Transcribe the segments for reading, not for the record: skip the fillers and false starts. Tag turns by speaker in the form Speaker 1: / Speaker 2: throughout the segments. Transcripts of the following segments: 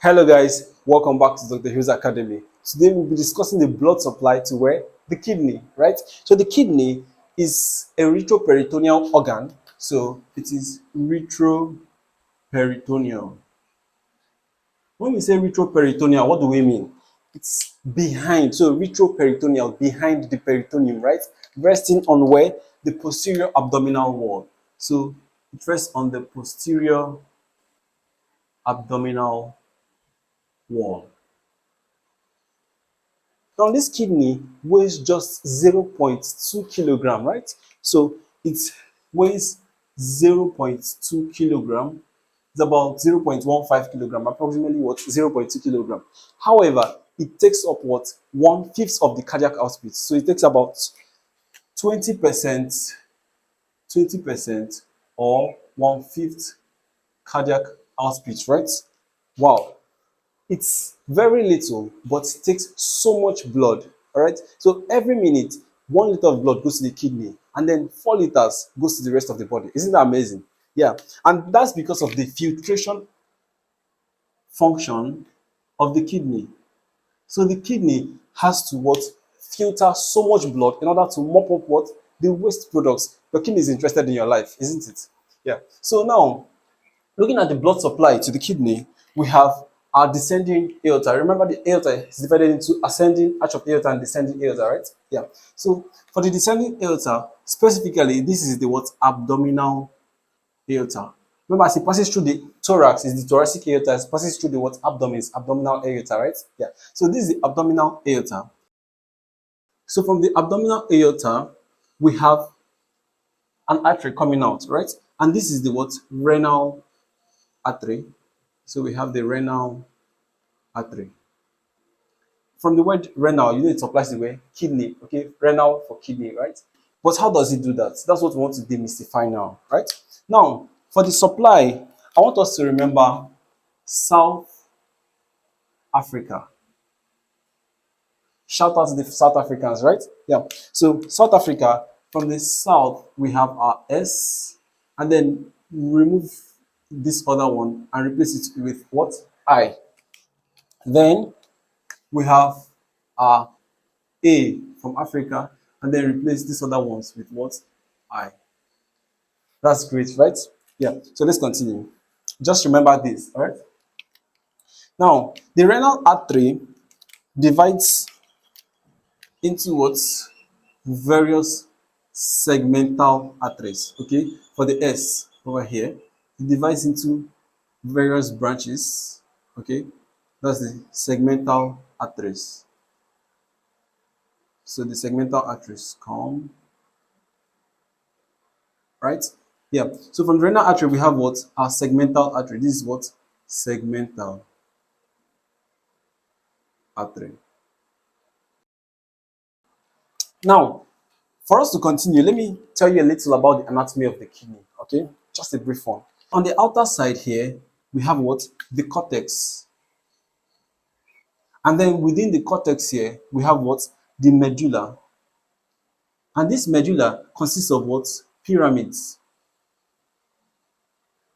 Speaker 1: Hello guys, welcome back to Dr. Hughes Academy. Today we'll be discussing the blood supply to where? The kidney, right? So the kidney is a retroperitoneal organ. So it is retroperitoneal. When we say retroperitoneal, what do we mean? It's behind, so retroperitoneal, behind the peritoneum, right? Resting on where? The posterior abdominal wall. So it rests on the posterior abdominal wall. Now, this kidney weighs just 0.2 kilogram, right? So it weighs 0.2 kilogram. It's about 0.15 kilogram, approximately what? 0.2 kilogram. However, it takes up what? 1/5 of the cardiac output. So it takes about 20%, 20% or 1/5 cardiac output, right? Wow. It's very little, but it takes so much blood. All right. So every minute, 1 liter of blood goes to the kidney, and then 4 liters goes to the rest of the body. Isn't that amazing? Yeah. And that's because of the filtration function of the kidney. So the kidney has to what? Filter so much blood in order to mop up what? The waste products. Your kidney is interested in your life, isn't it? Yeah. So now, looking at the blood supply to the kidney, we have our descending aorta. Remember, the aorta is divided into ascending arch of aorta and descending aorta, right? Yeah. So for the descending aorta, specifically, this is the what? Abdominal aorta. Remember, as it passes through the thorax, is the thoracic aorta. As it passes through the what? Abdomen, is abdominal aorta, right? Yeah. So this is the abdominal aorta. So from the abdominal aorta, we have an artery coming out, right? And this is the what? Renal artery. So we have the renal artery. From the word renal, you know it supplies the way kidney, okay? Renal for kidney, right? But how does it do that? That's what we want to demystify now, right? Now, for the supply, I want us to remember South Africa. Shout out to the South Africans, right? Yeah. So South Africa, from the south, we have our S, and then remove this other one and replace it with what? I. Then we have our A from Africa, and then replace these other ones with what? I. That's great, right? Yeah. So let's continue. Just remember this, all right? Now, the renal artery divides into what? Various segmental arteries, okay? For the S over here, it divides into various branches, okay? That's the segmental arteries. So the segmental arteries come, right? Yeah. So from the renal artery, we have what? Our segmental artery. This is what? Segmental artery. Now, for us to continue, let me tell you a little about the anatomy of the kidney, okay? Just a brief one. On the outer side here, we have what? The cortex. And then within the cortex here, we have what? The medulla. And this medulla consists of what? Pyramids.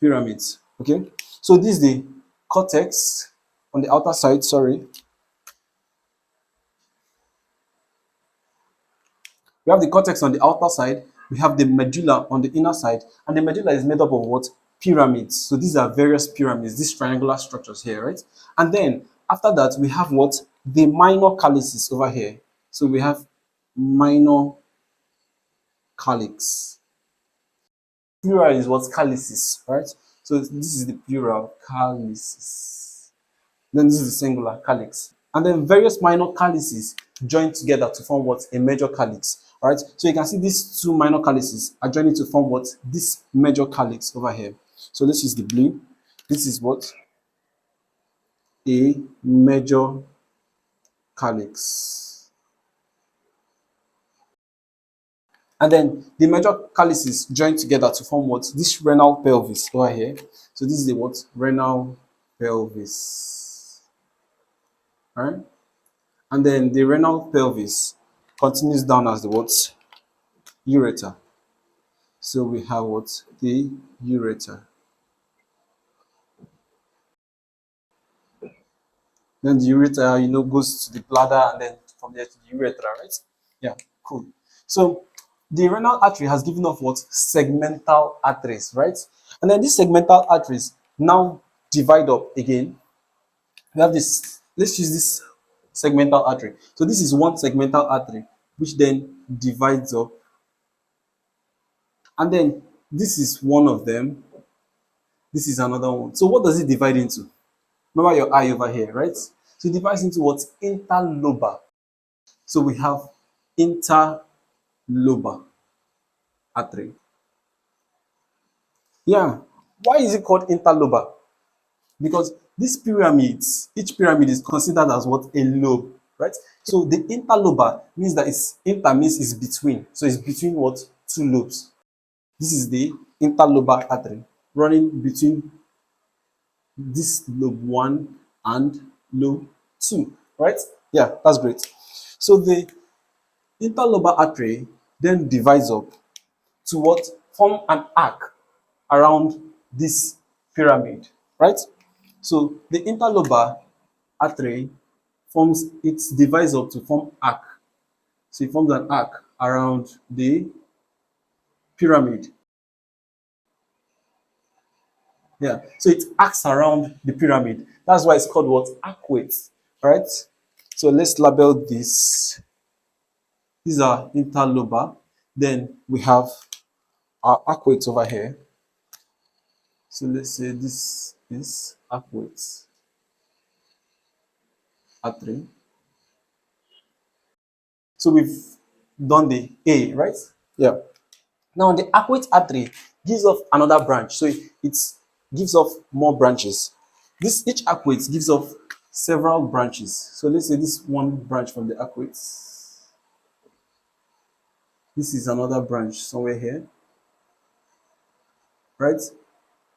Speaker 1: Pyramids, okay? So this is the cortex on the outer side, sorry. We have the cortex on the outer side, we have the medulla on the inner side, and the medulla is made up of what? Pyramids. So these are various pyramids, these triangular structures here, right? And then after that, we have what? The minor calyces over here. So we have minor calyx. Plural is what? Calyces, right? So this is the plural, calyces. Then this is the singular, calyx. And then various minor calyces join together to form what? A major calyx. All right. So you can see these two minor calyces are joining to form what? This major calyx over here. So this is the blue. This is what? A major calyx. And then the major calyces join together to form what? This renal pelvis over here. So this is the what? Renal pelvis. All right. And then the renal pelvis continues down as the what? Ureter. So we have what? The ureter. Then the ureter, goes to the bladder, and then from there to the urethra, right? Yeah, cool. So the renal artery has given off what? Segmental arteries, right? And then these segmental arteries now divide up again. We have this, let's use this segmental artery. So this is one segmental artery, which then divides up. And then this is one of them. This is another one. So what does it divide into? Remember your eye over here, right? So it divides into what? Interlobar. So we have interlobar artery. Yeah. Why is it called interlobar? Because these pyramids, each pyramid is considered as what? A lobe, right? So the interlobar means that it's inter means is between. So it's between what? Two lobes. This is the interlobar artery running between this lobe 1 and lobe 2, right? Yeah, that's great. So the interlobar artery then divides up to what? Form an arc around this pyramid, right? So the interlobar artery forms, it divides up to form arc. So it forms an arc around the pyramid. Yeah. So it arcs around the pyramid. That's why it's called what? Arcuate. Right? So let's label this. These are interlobar. Then we have our arcuate over here. So let's say this is arcuate artery. So we've done the A, right? Yeah. Now the arcuate artery gives off another branch. So it gives off more branches. This each arcuate gives off several branches. So let's say this one branch from the arcuate. This is another branch somewhere here, right?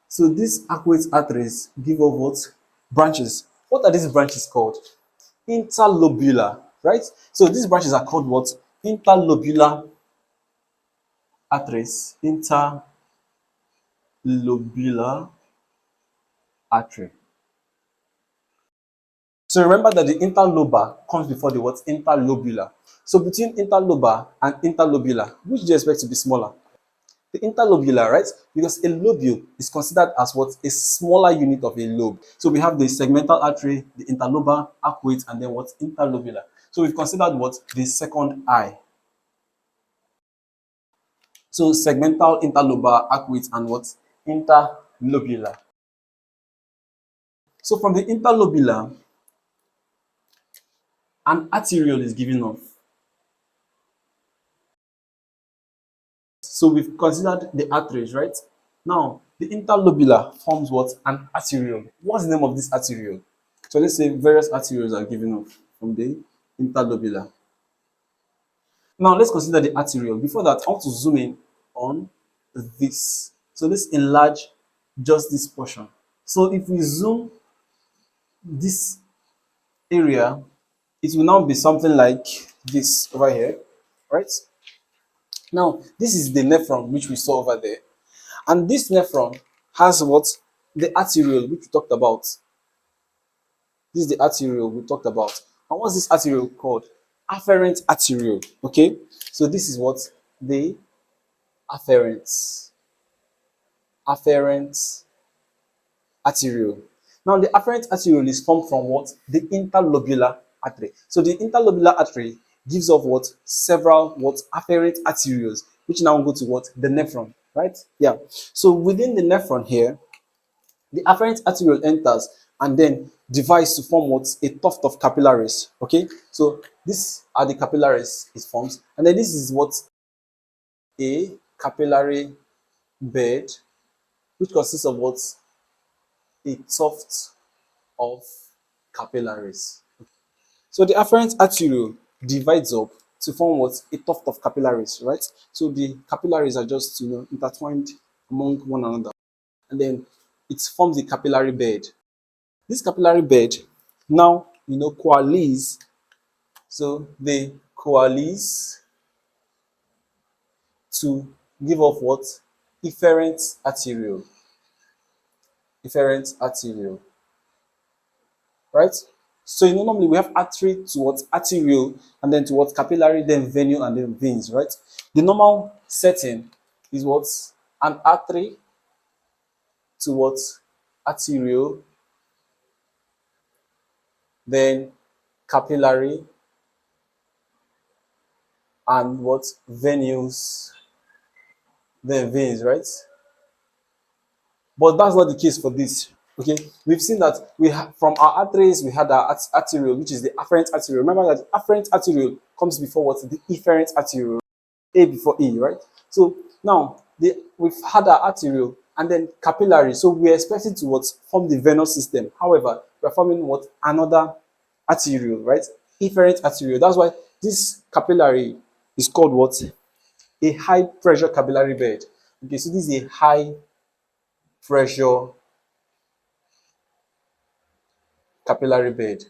Speaker 1: So these arcuate arteries give off what? Branches. What are these branches called? Interlobular, right? So these branches are called what? Interlobular arteries. Interlobular artery. So remember that the interlobar comes before the what? Interlobular. So between interlobar and interlobular, which do you expect to be smaller? The interlobular, right? Because a lobule is considered as what? A smaller unit of a lobe. So we have the segmental artery, the interlobar, arcuate, and then what? Interlobular. So we've considered what? The second eye. So segmental, interlobar, arcuate, and what? Interlobular. So from the interlobular, an arteriole is given off. So we've considered the arteries, right? Now, the interlobular forms what? An arteriole. What's the name of this arteriole? So let's say various arterioles are given off from the interlobular. Now let's consider the arteriole. Before that, I want to zoom in on this. So let's enlarge just this portion. So if we zoom this area, it will now be something like this over here, right? Now, this is the nephron which we saw over there. And this nephron has what? The arteriole which we talked about. This is the arteriole we talked about. And what's this arteriole called? Afferent arteriole. Okay? So this is what? The afferent. Afferent arteriole. Now the afferent arteriole is formed from what? The interlobular artery. So the interlobular artery gives off what? Several what? Afferent arterioles, which now go to what? The nephron, right? Yeah. So within the nephron here, the afferent arteriole enters and then divides to form what? A tuft of capillaries. Okay, so these are the capillaries it forms, and then this is what? A capillary bed, which consists of what? A tuft of capillaries. So the afferent arteriole divides up to form what? A tuft of capillaries, right? So the capillaries are just intertwined among one another, and then it forms a capillary bed. This capillary bed now coalesce. So they coalesce to give off what? Efferent arteriole. Efferent arteriole, right? So you know normally we have artery towards arteriole, and then towards capillary, then venule, and then veins, right? The normal setting is what? An artery towards arteriole, then capillary, and what? Venules, then veins, right? But that's not the case for this. Okay, we've seen that from our arteries we had our arteriole, which is the afferent arteriole. Remember that afferent arteriole comes before what? The efferent arteriole. A before E, right? So now we've had our arteriole and then capillary. So we're expecting to what? Form the venous system. However, we're forming what? Another arteriole, right? Efferent arteriole. That's why this capillary is called what? A high pressure capillary bed. Okay, so this is a high pressure capillary bed.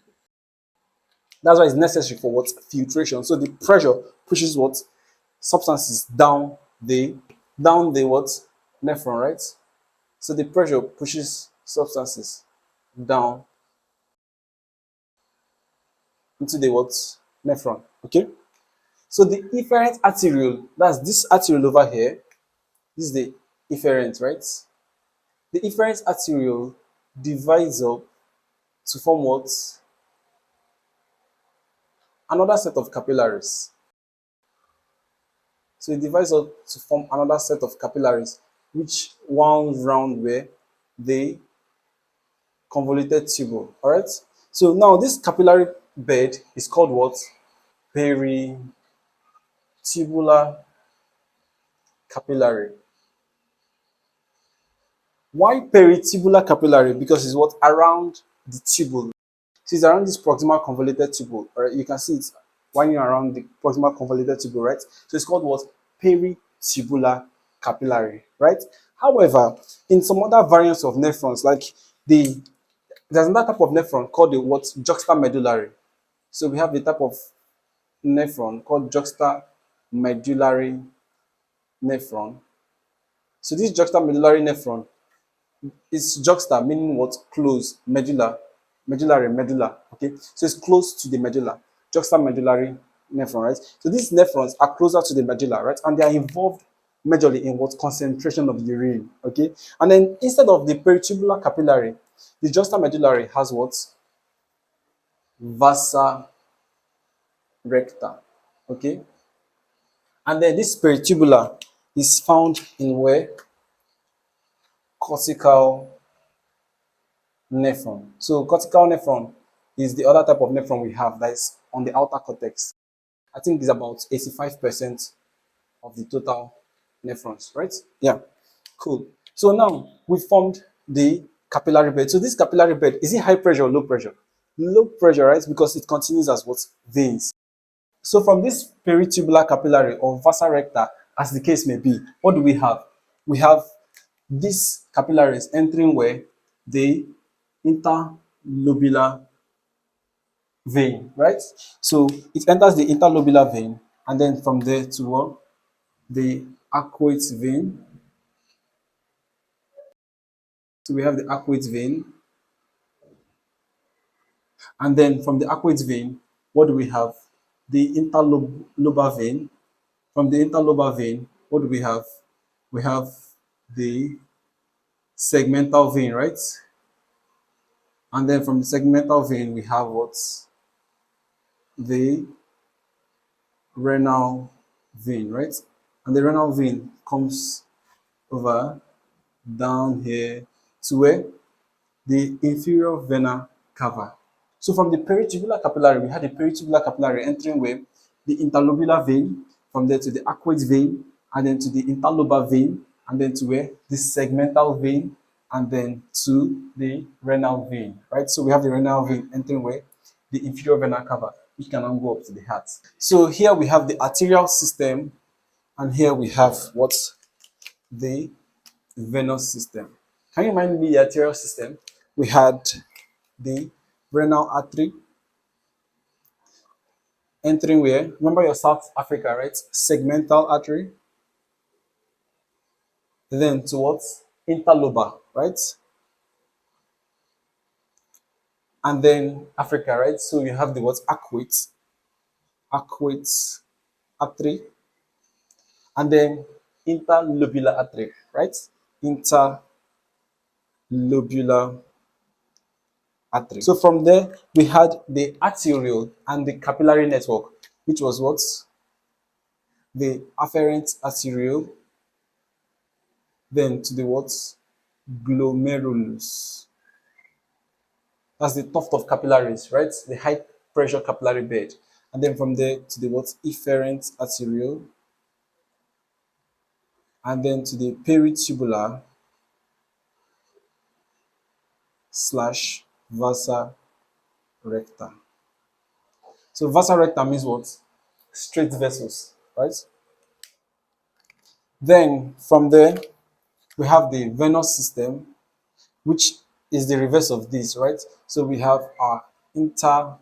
Speaker 1: That's why it's necessary for what? Filtration. So the pressure pushes what? Substances down the what? Nephron, right? So the pressure pushes substances down into the what? Nephron. Okay. So the efferent arteriole, that's this arteriole over here. This is the efferent, right? The efferent arteriole divides up to form what? Another set of capillaries. So it divides up to form another set of capillaries, which wound round where the convoluted tubule. All right. So now this capillary bed is called what? Peritubular capillary. Why peritubular capillary? Because it's what? Around the tubule. So it's around this proximal convoluted tubule. All right. You can see it's winding around the proximal convoluted tubule, right? So it's called what? Peritubular capillary, right? However, in some other variants of nephrons, like there's another type of nephron called the what? Juxtamedullary. So we have the type of nephron called juxtamedullary nephron. So this juxtamedullary nephron is juxta meaning what? Close, medulla. Okay, so it's close to the medulla. Juxtamedullary nephron, right? So these nephrons are closer to the medulla, right? And they are involved majorly in what? Concentration of urine. Okay, and then instead of the peritubular capillary, the juxtamedullary has what? Vasa recta. Okay, and then this peritubular is found in where? Cortical nephron. So cortical nephron is the other type of nephron we have that is on the outer cortex. I think it's about 85% of the total nephrons, right? Yeah, cool. So now we formed the capillary bed. So this capillary bed, is it high pressure or low pressure? Low pressure, right? Because it continues as what? Veins. So from this peritubular capillary or vasa recta, as the case may be, what do we have? We have these capillaries entering where? The interlobular vein, right? So it enters the interlobular vein, and then from there to what? The arcuate vein. So we have the arcuate vein, and then from the arcuate vein, what do we have? The interlobar vein. From the interlobar vein, what do we have? We have the segmental vein, right? And then from the segmental vein, we have what? The renal vein, right? And the renal vein comes over down here to where? The inferior vena cava. So from the peritubular capillary, we had the peritubular capillary entering where? The interlobular vein, from there to the arcuate vein, and then to the interlobar vein, and then to where? The segmental vein, and then to the renal vein, right? So we have the renal vein entering where? The inferior vena cava, which can now go up to the heart. So here we have the arterial system, and here we have what? The venous system. Can you remind me the arterial system? We had the renal artery entering where? Remember your South Africa, right? Segmental artery. Then towards interlobar, right? and then Africa, right? So you have the what arcuate artery, and then interlobular artery, right? Interlobular artery. So from there, we had the arteriole and the capillary network, which was what? The afferent arteriole, then to the what? Glomerulus. That's the tuft of capillaries, right? The high pressure capillary bed. And then from there to the what? Efferent arteriole, and then to the peritubular slash vasa recta. So vasa recta means what? Straight vessels, right? Then from there, we have the venous system, which is the reverse of this, right? So we have our interlobular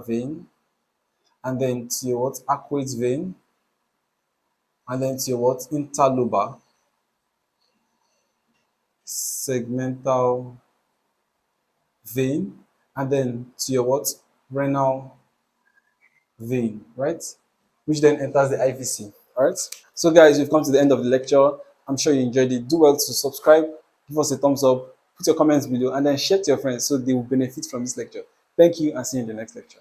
Speaker 1: vein, and then to your what? Arcuate vein, and then to your what? Interlobar, segmental vein, and then to your what? Renal vein, right? Which then enters the IVC, all right? So guys, we've come to the end of the lecture. I'm sure you enjoyed it. Do well to subscribe, give us a thumbs up, put your comments below, and then share to your friends so they will benefit from this lecture. Thank you, and see you in the next lecture.